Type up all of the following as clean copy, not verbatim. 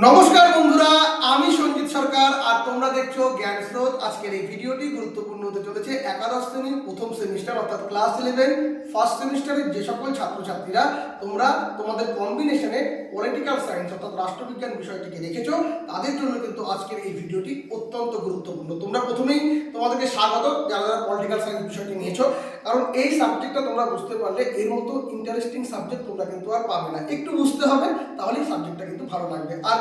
নমস্কার বন্ধুরা, আমি সঞ্জিত সরকার আর তোমরা দেখছো জ্ঞান স্রোত। আজকের এই ভিডিওটি গুরুত্বপূর্ণ হতে চলেছে একাদশ শ্রেণীর প্রথম সেমিস্টার অর্থাৎ ক্লাস 11 ফার্স্ট সেমিস্টারের যে সকল ছাত্রছাত্রীরা তোমরা তোমাদের কম্বিনেশনে পলিটিক্যাল সায়েন্স অর্থাৎ রাষ্ট্রবিজ্ঞান বিষয়টিকে রেখেছো, তাদের জন্য কিন্তু আজকের এই ভিডিওটি অত্যন্ত গুরুত্বপূর্ণ। তোমরা প্রথমেই তোমাদেরকে স্বাগত যারা যারা পলিটিক্যাল সায়েন্স বিষয়টি নিয়েছো, কারণ এই সাবজেক্টটা তোমরা বুঝতে পারলে এর মতো ইন্টারেস্টিং সাবজেক্ট তোমরা কিন্তু আর পাবে না। একটু বুঝতে হবে, তাহলেই সাবজেক্টটা কিন্তু ভালো লাগবে। আর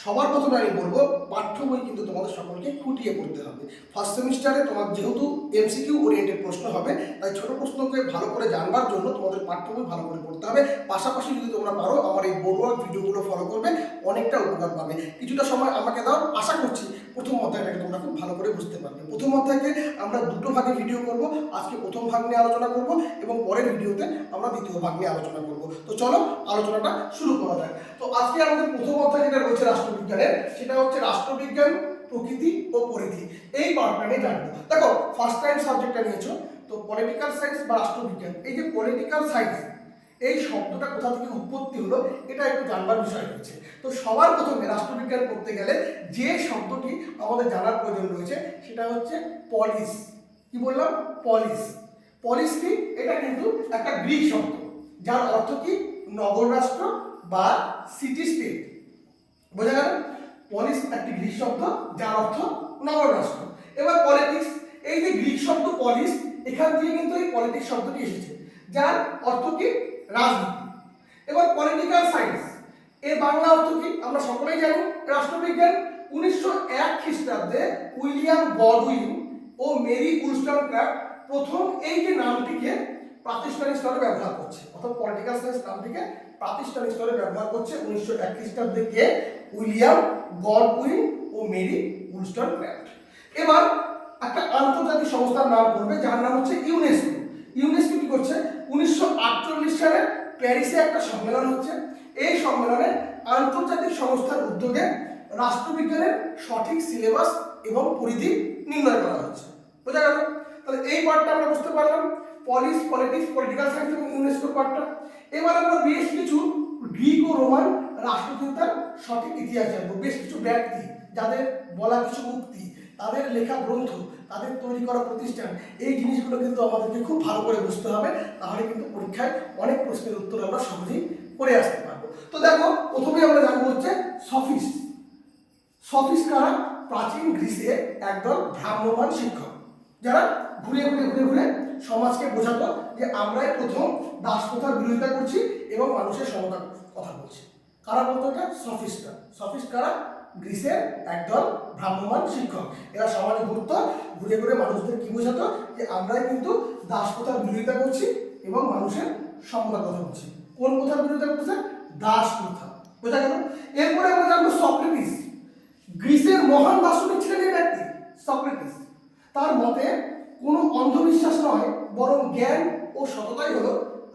সবার প্রথমে আমি বলবো, পাঠ্য বই কিন্তু তোমাদের সকলকে খুঁটিয়ে পড়তে হবে। ফার্স্ট সেমিস্টারে তোমার যেহেতু এমসিকিউ ওরিয়েন্টেড প্রশ্ন হবে, তাই ছোট প্রশ্নকে ভালো করে জানবার জন্য তোমাদের পাঠ্য বই ভালো করে পড়তে হবে। পাশাপাশি যদি তোমরা পারো আমার এই বোর্ডওয়ার্ক ভিডিওগুলো ফলো করবে, অনেকটা উপকার পাবে। কিছুটা সময় আমাকে দাও, আশা করছি প্রথম অধ্যায়টাকে তোমরা খুব ভালো করে বুঝতে পারবে। প্রথম অধ্যায়কে আমরা দুটো ভাগে ভিডিও করব। আজকে প্রথম ভাগ নিয়ে আলোচনা করব এবং পরের ভিডিওতে আমরা দ্বিতীয় ভাগ নিয়ে আলোচনা করব। তো চলো আলোচনাটা শুরু করা যাক। তো আজকে আমাদের প্রথম অধ্যায় যেটা রয়েছে রাষ্ট্রবিজ্ঞানের, সেটা হচ্ছে রাষ্ট্রবিজ্ঞান, প্রকৃতি ও পরিধি। এই পার্টটা নিয়ে জানবো। দেখো, ফার্স্ট টাইম সাবজেক্টটা নিয়েছো, তো পলিটিক্যাল সায়েন্স বা রাষ্ট্রবিজ্ঞান, এই যে পলিটিক্যাল সায়েন্স এই শব্দটা কোথা থেকে উৎপত্তি হলো এটা একটু জানবার বিষয় রয়েছে। তো সবার প্রথমে রাষ্ট্রবিজ্ঞান করতে গেলে যে শব্দটি আমাদের জানার প্রয়োজন রয়েছে সেটা হচ্ছে পলিস। কি বললাম? পলিস। পলিস কি? এটা কিন্তু একটা গ্রিক শব্দ, যার অর্থ কি? নগর রাষ্ট্র বা সিটি স্টেট। বোঝা গেল? পলিস একটি গ্রিক শব্দ যার অর্থ নগর রাষ্ট্র। এবার পলিটিক্স, এই যে গ্রিক শব্দ পলিস, এখান থেকে কিন্তু এই পলিটিক্স শব্দটি এসেছে, যার অর্থ কি? রাজনীতি। এবার পলিটিক্যাল সায়েন্স, এর বাংলা অর্থ কি? আমরা সকলেই জানি, রাষ্ট্রবিজ্ঞান। 1901 খ্রিস্টাব্দে উইলিয়াম গডউইন ও মেরি উলস্টনক্রাফট প্রথম এই যে নামটিকে প্রাতিষ্ঠানিক স্তরে ব্যবহার করছে, অর্থাৎ পলিটিক্যাল সায়েন্স নামটিকে প্রাতিষ্ঠানিক স্তরে ব্যবহার করছে 1901 খ্রিস্টাব্দে কে? উইলিয়াম গডউইন ও মেরি উলস্টনক্রাফট। এবার একটা আন্তর্জাতিক সংস্থার নাম করবে, যার নাম হচ্ছে ইউনেস্কো। ইউনেস্কো কি করছে? 1948 সালে প্যারিসে একটা সম্মেলন হচ্ছে। এই সম্মেলনে আন্তর্জাতিক সংস্থার উদ্যোগে রাষ্ট্রবিজ্ঞানের সঠিক সিলেবাস এবং পরিধি নির্ণয় করা হচ্ছে। বোঝা গেল? তাহলে এই পার্টটা আমরা বুঝতে পারলাম, পলিস, পলিটিক্স, পলিটিক্যাল সায়েন্স এবং ইউনেস্কো পার্টটা। এবার আমরা বেশ কিছু গ্রিক ও রোমান রাষ্ট্রচিন্তার সঠিক ইতিহাস জানবো। বেশ কিছু ব্যক্তি যাদের বলা কিছু উক্তি, তাদের লেখা গ্রন্থ, তাদের তৈরি করা প্রতিষ্ঠান, এই জিনিসগুলো কিন্তু আমাদেরকে খুব ভালো করে বুঝতে হবে। তাহলে কিন্তু পরীক্ষায় অনেক প্রশ্নের উত্তর আমরা সহজেই করে আসতে পারবো। তো দেখো, প্রথমেই আমরা জানবো হচ্ছে সফিস্ট। সফিস্ট কারা? প্রাচীন গ্রিসে একদল ভ্রাম্যমাণ শিক্ষক, যারা ঘুরে ঘুরে ঘুরে ঘুরে সমাজকে বোঝাতো যে আমরাই প্রথম দাসপ্রথার বিরোধিতা করছি এবং মানুষের সমতার কথা বলছি। কারা বলতো এটা? সফিস্টরা। সফিস্ট কারা? গ্রিসের একদল ভ্রাম্যমাণ শিক্ষক। এরা সমাজে ঘুরতো, ঘুরে ঘুরে মানুষদের কি বোঝাতো যে আমরাই কিন্তু দাসপ্রথার বিরোধিতা করছি এবং মানুষের সমতার কথা বলছি। কোন প্রথার বিরোধিতা করছে? দাস প্রথা। বোঝা গেল? এরপরে আমরা জানবো সক্রেটিস। গ্রিসের মহান দার্শনিক ছিলেন এই ব্যক্তি, সক্রেটিস। তার মতে কোনো অন্ধবিশ্বাস নয়, বরং জ্ঞান ও সততাই হলো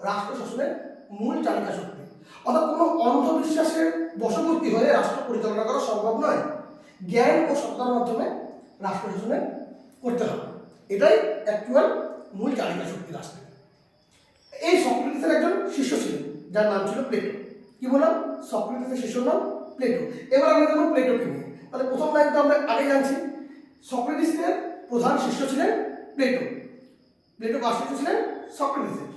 রাষ্ট্র শাসনের মূল চালিকা শক্তি। অর্থাৎ কোনো অন্ধবিশ্বাসের বশবর্তী হয়ে রাষ্ট্র পরিচালনা করা সম্ভব নয়, জ্ঞান ও সততার মাধ্যমে রাষ্ট্র শাসনে করতে হবে। এটাই অ্যাকচুয়াল মূল চালিকা শক্তি রাষ্ট্রের। এই সক্রেটিসের একজন শিষ্য ছিলেন, যার নাম ছিল প্লেটো। কি বললাম? সক্রেটিসের শিষ্যর নাম প্লেটো। এবার আমরা জানবো প্লেটোকে নিয়ে। তাহলে প্রথম লাইন তো আমরা আগে জানছি, সক্রেটিসের প্রধান শিষ্য ছিলেন প্লেটো। প্লেটো কার শিষ্য ছিলেন? সক্রেটিসের।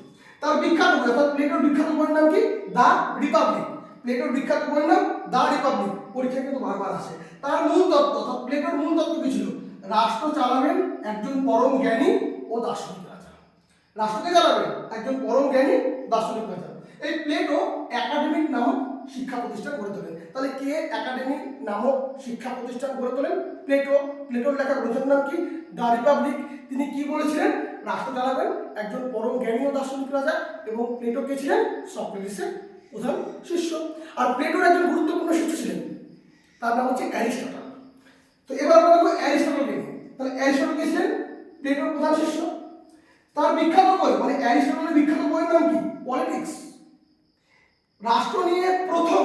তার বিখ্যাত বই, অর্থাৎ প্লেটোর বিখ্যাত বইয়ের নাম কি? The Republic. প্লেটোর বিখ্যাত বইয়ের নাম দ্য রিপাবলিক। পরীক্ষায় কিন্তু বারবার আসে। তার মূল তত্ত্ব, অর্থাৎ প্লেটোর মূল তত্ত্ব কি ছিল? রাষ্ট্র চালাবেন একজন পরম জ্ঞানী ও দার্শনিক রাজা। রাষ্ট্রকে চালাবেন একজন পরম জ্ঞানী দার্শনিক রাজা। এই প্লেটো একাডেমিক নামক শিক্ষা প্রতিষ্ঠান গড়ে তোলেন। তাহলে কে একাডেমিক নামক শিক্ষা প্রতিষ্ঠান গড়ে তোলেন? প্লেটো। প্লেটোর লেখা গ্রন্থের নাম কি? The Republic. তিনি কি বলেছিলেন? রাষ্ট্র চালাবেন একজন পরম জ্ঞানী ও দার্শনিক রাজা। এবং প্লেটো কে ছিলেন? সক্রেটিসের প্রধান শিষ্য। আর প্লেটোর একজন গুরুত্বপূর্ণ শিষ্য ছিলেন, তার নাম হচ্ছে অ্যারিস্টটল। তো এবার আমরা দেখবো অ্যারিস্টটলকে নিয়ে। তাহলে অ্যারিস্টটল কে ছিলেন? প্লেটোর প্রধান শিষ্য। তার বিখ্যাত বই, মানে অ্যারিস্টটলের বিখ্যাত বইয়ের নাম কি? পলিটিক্স। রাষ্ট্র নিয়ে প্রথম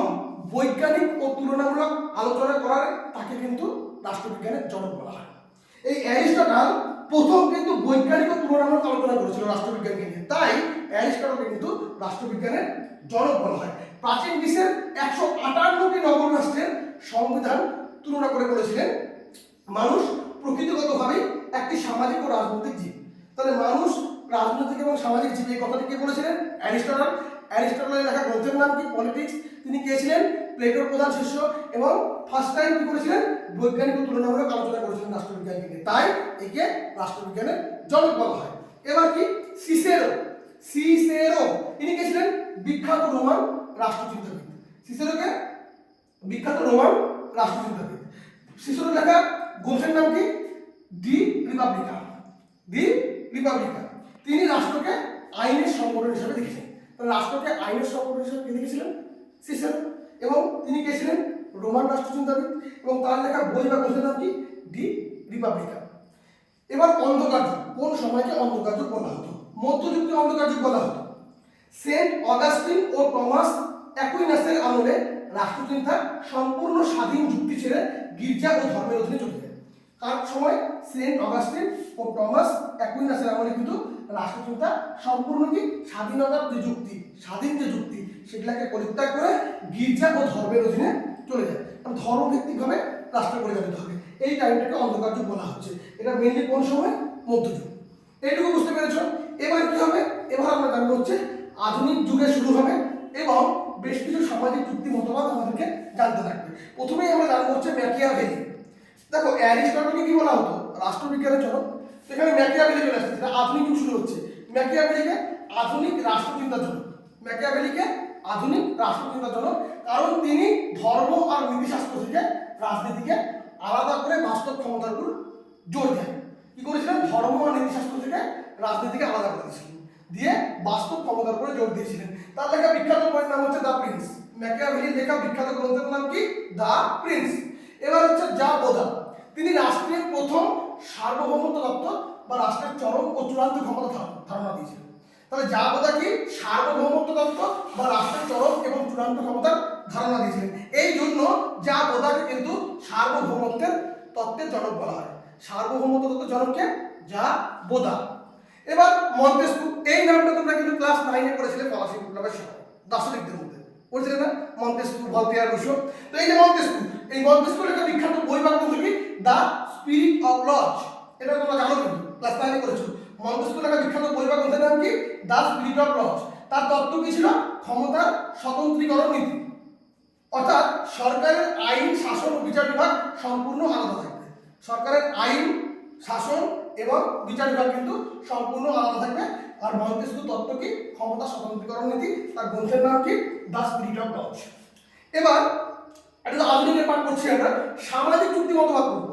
বৈজ্ঞানিক ও তুলনামূলক আলোচনা করার তাকে কিন্তু রাষ্ট্রবিজ্ঞানের জনক বলা হয়। এই অ্যারিস্টটল প্রথম কিন্তু বৈজ্ঞানিক ও তুলনামূলক আলোচনা করেছিল রাষ্ট্রবিজ্ঞানকে নিয়ে, তাই অ্যারিস্টটলকে কিন্তু রাষ্ট্রবিজ্ঞানের জনক বলা হয়। প্রাচীন গ্রিসের 158টি নগর রাষ্ট্রের সংবিধান তুলনা করে বলেছিলেন মানুষ প্রকৃতিগতভাবেই একটি সামাজিক ও রাজনৈতিক জীব। তাহলে মানুষ রাজনৈতিক এবং সামাজিক জীব, এই কথাটি কে বলেছিলেন? অ্যারিস্টটল। অ্যারিস্টটলের লেখা গ্রন্থের নাম কি? পলিটিক্স। তিনি কে ছিলেন? প্লেটোর প্রধান শিষ্য, এবং ফার্স্ট টাইম কি করেছিলেন? বৈজ্ঞানিক ও তুলনামূলক আলোচনা করেছিলেন রাষ্ট্রবিজ্ঞানকে নিয়ে, তাই একে রাষ্ট্রবিজ্ঞানের জনক বলা হয়। এবার কি? সিসেরো। সিসেরো ইনি কে ছিলেন? বিখ্যাত রোমান রাষ্ট্রচিন্তাবিদ। সিসেরোকে বিখ্যাত রোমান রাষ্ট্রচিন্তাবিদ। সিসেরোর লেখা গ্রন্থের নাম কি? ডি রিপাবলিকা। ডি রিপাবলিকা। তিনি রাষ্ট্রকে আইনের সংগঠন হিসেবে দেখেছেন। রাষ্ট্রকে আইনের সংগঠন হিসেবে কে দেখেছিলেন? সিসেরো। এবং তিনি কে ছিলেন? রোমান রাষ্ট্রচিন্তাবিদ, এবং তার লেখা বই বা গ্রন্থের নাম কি? ডি রিপাবলিকা। এবার অন্ধকার যুগ, কোন সময়কে অন্ধকার যুগ বলা হতো? মধ্যযুগকে অন্ধকার যুগ বলা হতো। সেন্ট অগাস্টিন ও টমাস অ্যাকুইনাসের আমলে রাষ্ট্রচিন্তা সম্পূর্ণ স্বাধীন যুক্তি ছেড়ে গির্জা ও ধর্মের অধীনে চলে যায়। কার সময়? সেন্ট অগাস্টিন ও টমাস অ্যাকুইনাসের আমলে কিন্তু রাষ্ট্রচিন্তা সম্পূর্ণ কি স্বাধীনতার যে যুক্তি, স্বাধীন যে যুক্তি, সেগুলাকে পরিত্যাগ করে গির্জা ও ধর্মের অধীনে চলে যায়। ধর্মভিত্তিকভাবে রাষ্ট্র পরিচালিত হবে। এই টাইমটাকে অন্ধকার যুগ বলা হচ্ছে। এটা মেনলি কোন সময়? মধ্যযুগ। এইটুকু বুঝতে পেরেছ? এবার কি হবে? এবার আমরা জানবো হচ্ছে আধুনিক যুগে শুরু হবে, এবং বেশ কিছু সামাজিক যুক্তি মতবাদ আমাদেরকে জানতে থাকবে। প্রথমেই আমরা জানবো হচ্ছে ম্যাকিয়াভেলি। দেখো, অ্যারিস্টটলকে কি বলা হতো? রাষ্ট্রবিজ্ঞানের জনক। সেখানে ম্যাকিয়াভেলি চলে আসছে, যেটা আধুনিক যুগ শুরু হচ্ছে। ম্যাকিয়াভেলিকে আধুনিক রাষ্ট্রচিন্তার জনক। ম্যাকিয়াভেলিকে আধুনিক রাষ্ট্রচিন্তার জনক, কারণ তিনি ধর্ম আর নীতিশাস্ত্র থেকে রাজনীতিকে আলাদা করে বাস্তব ক্ষমতার উপর জোর দেন। কি করেছিলেন? ধর্ম আর নীতিশাস্ত্র থেকে রাজনীতিকে আলাদা করে দিয়েছিলেন, দিয়ে বাস্তব ক্ষমতার উপরে জোর দিয়েছিলেন। তার লেখা বিখ্যাত বইয়ের নাম হচ্ছে দ্য প্রিন্স। ম্যাকিয়াভেলির লেখা বিখ্যাত গ্রন্থের নাম কি? The Prince. এবার হচ্ছে যা বোধা। তিনি রাষ্ট্রের প্রথম সার্বভৌমত্ব তত্ত্ব বা রাষ্ট্রের চরম ও চূড়ান্ত ক্ষমতা ধারণা দিয়েছিলেন। তাহলে যা বোধা কি? সার্বভৌমত্ব তত্ত্ব বা রাষ্ট্রের চরম এবং চূড়ান্ত ক্ষমতার ধারণা দিয়েছিলেন। এই জন্য যা বোধাকে কিন্তু সার্বভৌমত্বের তত্ত্বের জনক বলা হয়। সার্বভৌমত্ব তত্ত্বের জনককে যা বোধা। এবার মন্তেস্কু, এই নামটা তোমরা কিন্তু ক্লাস 9-এ পড়েছিলে ফরাসি বিপ্লবের সময়, দার্শনিকদের মধ্যে পড়েছিলে না? Montesquieu, Voltaire, Rousseau. তো এই যে মন্তেস্কু, এই মন্তেস্কুর একটা বিখ্যাত বই বা গ্রন্থ কি? The spirit of laws. এটা তোমরা জানো কিন্তু, ক্লাস 9-এ পড়েছো। মন্তেস্কুর একটা বিখ্যাত বই বা গ্রন্থের নাম কি? The spirit of laws. তার তত্ত্ব কি ছিল? ক্ষমতার স্বতন্ত্রীকরণ নীতি। অর্থাৎ সরকারের আইন, শাসন ও বিচার বিভাগ সম্পূর্ণ আলাদা থাকবে। সরকারের আইন, শাসন এবং বিচার বিভাগ কিন্তু সম্পূর্ণ আলাদা থাকবে। আর মন্তেস্কু তত্ত্ব কি? ক্ষমতা স্বতন্ত্রীকরণ নীতি। তার গ্রন্থের নাম কি? The spirit of laws. এবার এটা আধুনিকের পাঠ করছি আমরা। সামাজিক চুক্তি মতবাদ করব।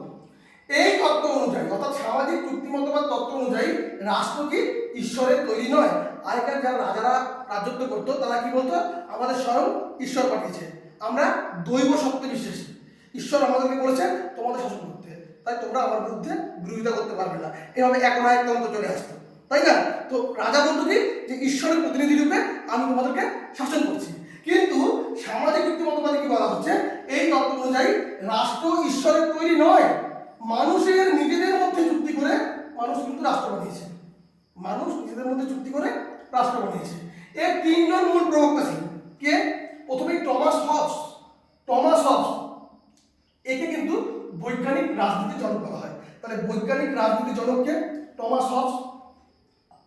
এই তত্ত্ব অনুযায়ী, অর্থাৎ সামাজিক চুক্তি মতবাদ তত্ত্ব অনুযায়ী রাষ্ট্র কি ঈশ্বরের তৈরি নয়। আগেকার যারা রাজারা রাজত্ব করতো তারা কি বলতো? আমাদের স্বয়ং ঈশ্বর পাঠিয়েছে, আমরা দৈব সত্ত্বে বিশ্বাসী, ঈশ্বর আমাদেরকে বলেছে তোমাদের শাসন করতে, তাই তোমরা আমার বিরুদ্ধে বিরোধিতা করতে পারবে না। এভাবে একনায়কতন্ত্র চলে আসতো, তাই না? তো রাজা বলতো কি? যে ঈশ্বরের প্রতিনিধি রূপে আমি তোমাদেরকে শাসন করছি। কিন্তু সামাজিক যুক্তি মতবাদে কি বলা হচ্ছে? এই তত্ত্ব অনুযায়ী রাষ্ট্র ঈশ্বরের তৈরি নয়, মানুষের নিজেদের মধ্যে চুক্তি করে মানুষ কিন্তু রাষ্ট্র বানিয়েছে। মানুষ নিজেদের মধ্যে চুক্তি করে রাষ্ট্র বানিয়েছে। এর 3 জন মূল প্রবক্তা ছিলেন। কে? প্রথমেই টমাস হবস। টমাস হবস একে কিন্তু বৈজ্ঞানিক রাজনীতির জনক বলা হয়। তাহলে বৈজ্ঞানিক রাজনীতির জনককে টমাস হবস,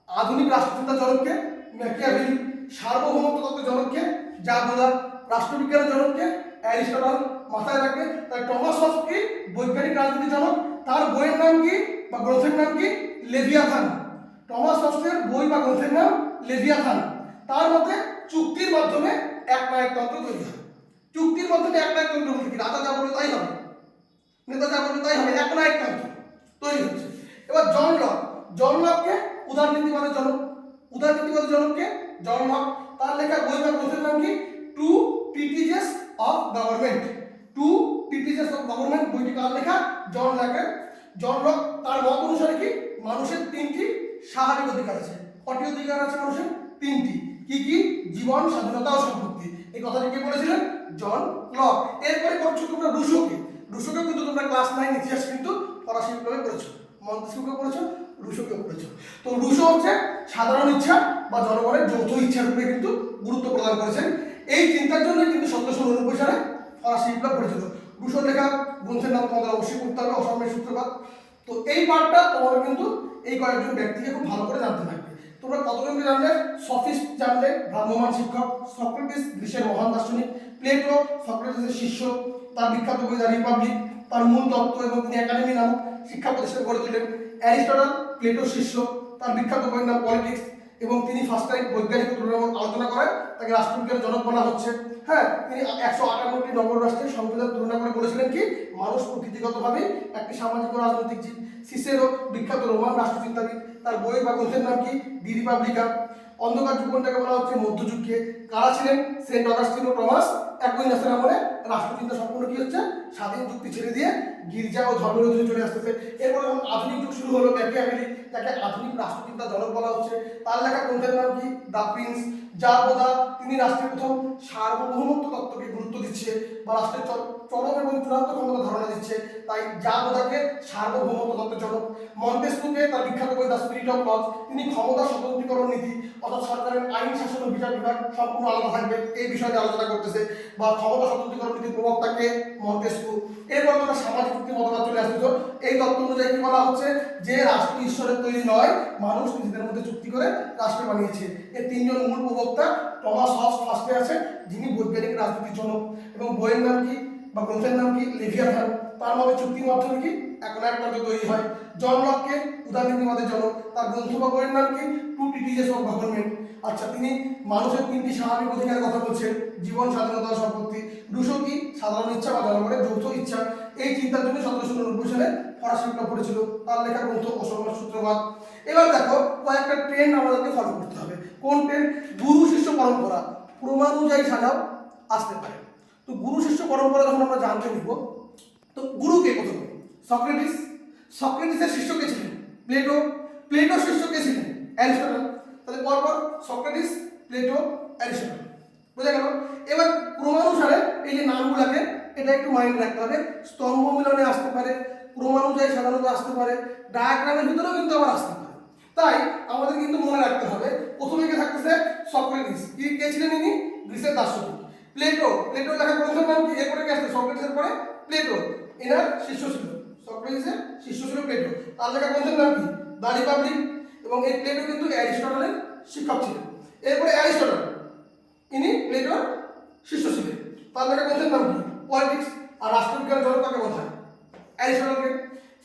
আধুনিক রাষ্ট্রচিন্তার জনককে ম্যাকিয়াভেলি, সার্বভৌমত্ব তত্ত্বের জনককে যা বোধা, রাষ্ট্রবিজ্ঞানের জনককে অ্যারিস্টটল। মাথায় রাখবে। তাই টমাস হবস কি? বৈজ্ঞানিক রাজনীতির জনক। তার বইয়ের নাম কি বা গ্রন্থের নাম কি? লেভিয়াথান। টমাস হবসের বই বা গ্রন্থের নাম লেভিয়াথান। তার মতে চুক্তির মাধ্যমে একনায়কতন্ত্র তৈরি হয়। চুক্তির মাধ্যমে একনায়কতন্ত্র বলতে কি? রাজা যা বলবে তাই হবে, নেতা যা বলবে তাই হবে, একনায়কতন্ত্র তৈরি হচ্ছে। এবার জন লক। জন লককে উদারনীতিবাদের জনক। উদারনীতিবাদের জনককে জন লক। তার লেখা বই বা গ্রন্থের নাম কি? Two treatises of government. Two treatises of government বইটি কার লেখা? জন লকের। জন লক তার মত অনুসারে কি? মানুষের 3টি স্বাভাবিক অধিকার আছে। কটি অধিকার আছে মানুষের? 3টি। কি কি? জীবন, স্বাধীনতা ও সম্পত্তি। এই কথাটি কে বলেছিলেন? John Locke. এরপরে করছো তোমরা রুশোকে। রুশোকে কিন্তু তোমরা ক্লাস 9 ইতিহাস কিন্তু ফরাসি বিপ্লবে পড়েছো, মন্তেস্কুকে পড়েছো, রুশোকে পড়েছো। তো রুশো হচ্ছে সাধারণ ইচ্ছা বা জনগণের যৌথ ইচ্ছার উপরে কিন্তু গুরুত্ব প্রদান করেছেন। এই চিন্তার জন্য কিন্তু 1789 সালে ফরাসি বিপ্লব ঘটেছিল। রুশোর লেখা গ্রন্থের নাম তোমাদের অবশ্যই করতে হবে, অসমের সূত্রপাত। তো এই পার্টটা তোমাদের কিন্তু এই কয়েকজন ব্যক্তিকে খুব ভালো করে জানতে থাকবে। তোমরা কতজনকে জানলে? সফিস্ট জানলে, ভ্রাম্যমান শিক্ষক, সক্রেটিস গ্রিসের মহান দার্শনিক, প্লেটো সক্রেটিসের শিষ্য, তার বিখ্যাত বই দ্য রিপাবলিক, তার মূল তত্ত্ব এবং তিনি একাডেমি নামক শিক্ষা প্রতিষ্ঠান গড়ে তোলেন। অ্যারিস্টটল প্লেটোর শিষ্য, তার বিখ্যাত বইয়ের নাম পলিটিক্স এবং তিনি ফার্স্ট টাইম বৈজ্ঞানিক তুলনামূলক আলোচনা করেন, তাকে রাষ্ট্রবিজ্ঞানের জনক বলা হচ্ছে। হ্যাঁ, তিনি 158টি নগর রাষ্ট্রের সংবিধান তুলনা করে বলেছিলেন কি মানুষ প্রকৃতিগতভাবে একটি সামাজিক ও রাজনৈতিক জীব। সিসেরো বিখ্যাত রোমান রাষ্ট্রচিন্তাবিদ, তার বই বা গ্রন্থের নাম কি ডি রিপাবলিকা। অন্ধকার যুগ কোনটাকে বলা হচ্ছে? মধ্যযুগকে। কারা ছিলেন? সেন্ট অগাস্টিন ও টমাস অ্যাকুইনাসের আমলে রাষ্ট্রচিন্তা সম্পূর্ণ কি হচ্ছে স্বাধীন যুক্তি ছেড়ে দিয়ে গির্জা ও ধর্মের অধীনে চলে আসতেছে। এরপর যখন আধুনিক যুগ শুরু হলো, ম্যাকিয়াভেলি, তাকে আধুনিক রাষ্ট্রচিন্তা জনক বলা হচ্ছে। তার লেখা গ্রন্থের নাম কি দ্য প্রিন্স। জারবোদা, তিনি রাষ্ট্রের প্রথম সার্বভৌমত্ব তত্ত্বকে গুরুত্ব দিচ্ছে বা রাষ্ট্রের চরম এবং চূড়ান্ত ক্ষমতা ধারণা দিচ্ছে, তাই জারবোদাকে সার্বভৌমত্ব তত্ত্বের জনক। মন্টেস্কুকে তার বিখ্যাত বই দ্য স্পিরিট অফ লজ, তিনি ক্ষমতা স্বতন্ত্রীকরণ নীতি অর্থাৎ সরকারের আইন শাসন ও বিচার বিভাগ সম্পূর্ণ আলাদা থাকবে এই বিষয়ে আলোচনা করতেছে, বা ক্ষমতা স্বতন্ত্রীকরণ নীতির প্রবক্তাকে মন্টেস্কু। এরপর তোমরা সামাজিক যুক্তি মতবাদ চলে আসতেছ। এই তত্ত্ব অনুযায়ী কি বলা হচ্ছে? যে রাষ্ট্র ঈশ্বরের তৈরি নয়, মানুষ নিজেদের মধ্যে চুক্তি করে রাষ্ট্র বানিয়েছে। এর তিনজন মূল প্রবক্তা, টমাস হবস ফার্স্টে আছে, যিনি বৈজ্ঞানিক রাজনীতির জনক, এবং বইয়ের নাম কি বা গ্রন্থের নাম কি লেভিয়াথান। তার মতে চুক্তির মাধ্যমে কি এখন একমাত্র তৈরি হয়। জন লককে উদারনীতিবাদের জনক, তার গ্রন্থ বা বইয়ের নাম কি টু ট্রিটিজেস অফ গভর্নমেন্ট। আচ্ছা, তিনি মানুষের তিনটি স্বাভাবিক অধিকারের কথা বলছেন, জীবন, স্বাধীনতা ও সম্পত্তি। রুশো কি সাধারণ ইচ্ছা বা জনগণের যৌথ ইচ্ছা। এই চিন্তার জন্য 1790 সালে ফরাসি বিপ্লব ঘটেছিল। তার লেখা গ্রন্থ অসমের সূত্রপাত। এবার দেখো কয়েকটা ট্রেন্ড আমাদেরকে ফলো করতে হবে। কোন ট্রেন্ড? গুরু শিষ্য পরম্পরা ক্রমানুযায়ী সাজাও আসতে পারে। তো গুরু শিষ্য পরম্পরা যখন আমরা জানতে নিব, তো গুরুকে প্রথমে সক্রেটিস, সক্রেটিসের শিষ্য কে ছিলেন? প্লেটো, প্লেটোর শিষ্য কে ছিলেন? অ্যারিস্টটল। তাহলে পরপর সক্রেটিস, প্লেটো, অ্যারিস্টটল, বোঝা গেল? এবার ক্রমানুসারে এই যে নামগুলোকে এটা একটু মাইন্ড রাখতে হবে। স্তম্ভ মিলনে আসতে পারে, ক্রমানুযায়ী সাধারণত আসতে পারে, ডায়াগ্রামের ভিতরেও কিন্তু আবার আসতে পারে। তাই আমাদের কিন্তু মনে রাখতে হবে প্রথমে কে থাকতেছে? সক্রেটিস। কি কে ছিলেন ইনি? গ্রিসের দার্শনিক। প্লেটো, প্লেটোর লেখা গ্রন্থের নাম কি? এরপরে কে আসছে? সক্রেটিসের পরে প্লেটো, এনার শিষ্য ছিল, সক্রেটিসের শিষ্য ছিল প্লেটো। তার লেখা গ্রন্থের নাম কি? The Republic. এবং এই প্লেটো কিন্তু অ্যারিস্টটলের শিক্ষক ছিলেন। এরপরে অ্যারিস্টটল, ইনি প্লেটোর শিষ্য ছিলেন। তার লেখা গ্রন্থের নাম কি? পলিটিক্স। আর রাষ্ট্রবিজ্ঞানের জনক কাকে বলা হয়? অ্যারিস্টটলকে।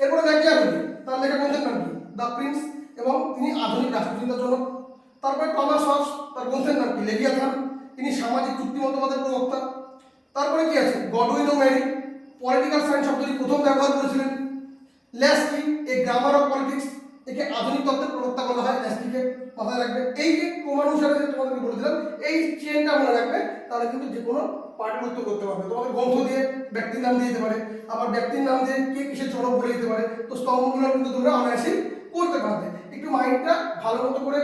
এরপরে ম্যাকিয়াভেলি, তার লেখা গ্রন্থের নাম কি? দ্য প্রিন্স, এবং তিনি আধুনিক রাষ্ট্রচিন্তার জনক। তারপরে টমাস হবস, তার গ্রন্থের নাম কি? লেভিয়াথান, তিনি সামাজিক যুক্তি মতবাদের প্রবক্তা। তারপরে কি আছে? গডউইন ও ম্যারি, পলিটিক্যাল সায়েন্স শব্দটি প্রথম ব্যবহার করেছিলেন। Laski, a grammar of politics, একে আধুনিক তত্ত্বের প্রবক্তা বলা হয়। ল্যাস্কিকে মাথায় রাখবে। এই যে ক্রমানুসারে যে তোমাদেরকে বলে দিলাম, এই চেনটা মনে রাখবে, তাহলে কিন্তু যে কোনো পার্টির উত্তর করতে পারবে। তোমাদের গ্রন্থ দিয়ে ব্যক্তির নাম দিয়ে দিতে পারে, আবার ব্যক্তির নাম দিয়ে কে কিসের জনক বলে দিতে পারে। তো স্তম্ভগুলো কিন্তু তোমরা অনায়াসেই করতে পারবে। একটু মাইন্ডটা ভালো মতো করে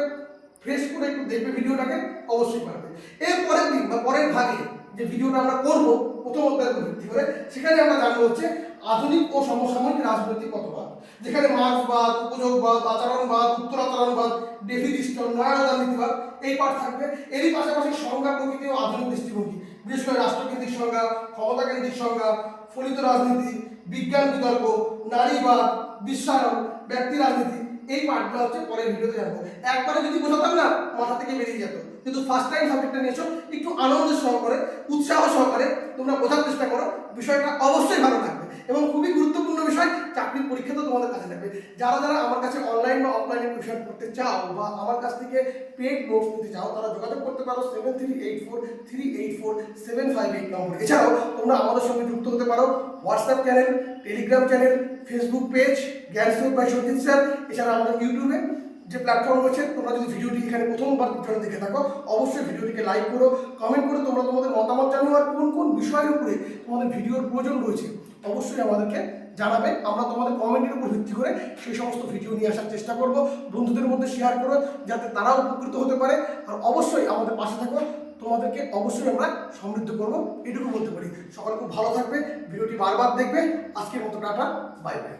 ফ্রেশ করে একটু দেখবে ভিডিওটাকে, অবশ্যই পারবে। এর পরের দিন বা পরের ভাগে যে ভিডিওটা আমরা করবো প্রথম অধ্যায়ের উপর ভিত্তি করে, সেখানে আমরা জানবো হচ্ছে আধুনিক ও সমসাময়িক রাজনৈতিক মতবাদ, যেখানে মার্ক্সবাদ, উপযোগবাদ, আচরণবাদ, উত্তর আচরণবাদ, ডেফিনিশন, নয়ায়তা নীতিবাদ এই পাঠ থাকবে। এরই পাশাপাশি সংজ্ঞা প্রকৃতি ও আধুনিক দৃষ্টিভঙ্গি, বিশেষ করে রাষ্ট্রকেন্দ্রিক সংজ্ঞা, ক্ষমতাকেন্দ্রিক সংজ্ঞা, ফলিত রাজনীতি, বিজ্ঞান বিতর্ক, নারীবাদ, বিশ্বায়ন, ব্যক্তি রাজনীতি, এই পার্টগুলো হচ্ছে পরের ভিডিওতে জানবো। একবারে যদি বোঝাতাম না, মাথা থেকে বেরিয়ে যেত। কিন্তু ফার্স্ট টাইম সাবজেক্টটা নিয়েছো, একটু আনন্দের সহকারে, উৎসাহ সহকারে তোমরা বোঝার চেষ্টা করো, বিষয়টা অবশ্যই ভালো লাগবে এবং খুবই গুরুত্বপূর্ণ বিষয়। চাকরির পরীক্ষা তো তোমাদের কাছে লাগবে। যারা যারা আমার কাছে অনলাইন বা অফলাইনে টিউশন করতে চাও বা আমার কাছ থেকে পেড নোটস নিতে চাও, তারা যোগাযোগ করতে পারো 7384384758 নম্বরে। এছাড়াও তোমরা আমাদের সঙ্গে যুক্ত হতে পারো WhatsApp channel, Telegram channel, Facebook page Gyansrot by Sanjit sir. এছাড়া আমাদের ইউটিউবে যে প্ল্যাটফর্ম রয়েছে, তোমরা যদি ভিডিওটি এখানে প্রথমবার দেখে থাকো, অবশ্যই ভিডিওটিকে লাইক করো, কমেন্ট করো, তোমরা তোমাদের মতামত জানিও। আর কোন কোন বিষয়ের উপরে তোমাদের ভিডিওর প্রয়োজন রয়েছে অবশ্যই আমাদেরকে জানাবে। আমরা তোমাদের কমেন্টের উপর ভিত্তি করে সেই সমস্ত ভিডিও নিয়ে আসার চেষ্টা করব। বন্ধুদের মধ্যে শেয়ার করো যাতে তারাও উপকৃত হতে পারে। আর অবশ্যই আমাদের পাশে থাকো, তোমাদেরকে অবশ্যই আমরা সমৃদ্ধ করবো, এটুকু বলতে পারি। সকালে খুব ভালো থাকবে, ভিডিওটি বারবার দেখবে। আজকের মতো টাটা, বাই বাই।